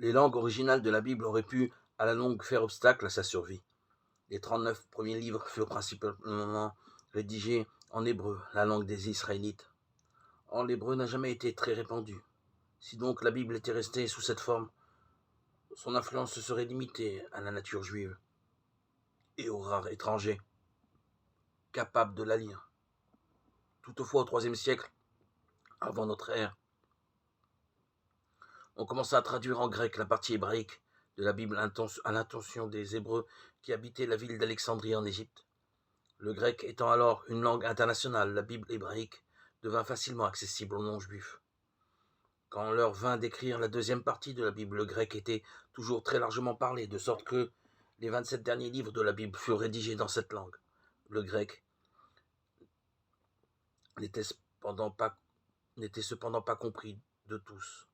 Les langues originales de la Bible auraient pu, à la longue, faire obstacle à sa survie. Les 39 premiers livres furent principalement rédigés en hébreu, la langue des Israélites. Or, l'hébreu n'a jamais été très répandu. Si donc la Bible était restée sous cette forme, son influence se serait limitée à la nature juive et aux rares étrangers capables de la lire. Toutefois, au IIIe siècle, avant notre ère, on commença à traduire en grec la partie hébraïque de la Bible à l'intention des Hébreux qui habitaient la ville d'Alexandrie en Égypte. Le grec étant alors une langue internationale, la Bible hébraïque devint facilement accessible aux non-juifs. Quand on leur vint d'écrire la deuxième partie de la Bible, le grec était toujours très largement parlé, de sorte que les 27 derniers livres de la Bible furent rédigés dans cette langue. Le grec n'était cependant pas compris de tous.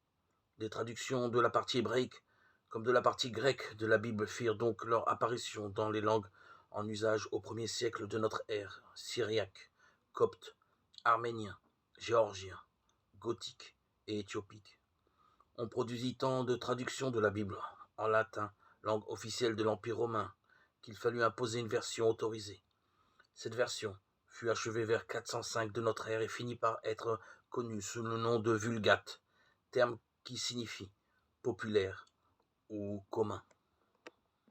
Les traductions de la partie hébraïque comme de la partie grecque de la Bible firent donc leur apparition dans les langues en usage au 1er siècle de notre ère: syriaque, copte, arménien, géorgien, gothique et éthiopique. On produisit tant de traductions de la Bible en latin, langue officielle de l'Empire romain, qu'il fallut imposer une version autorisée. Cette version fut achevée vers 405 de notre ère et finit par être connue sous le nom de Vulgate, terme qui signifie populaire ou commun.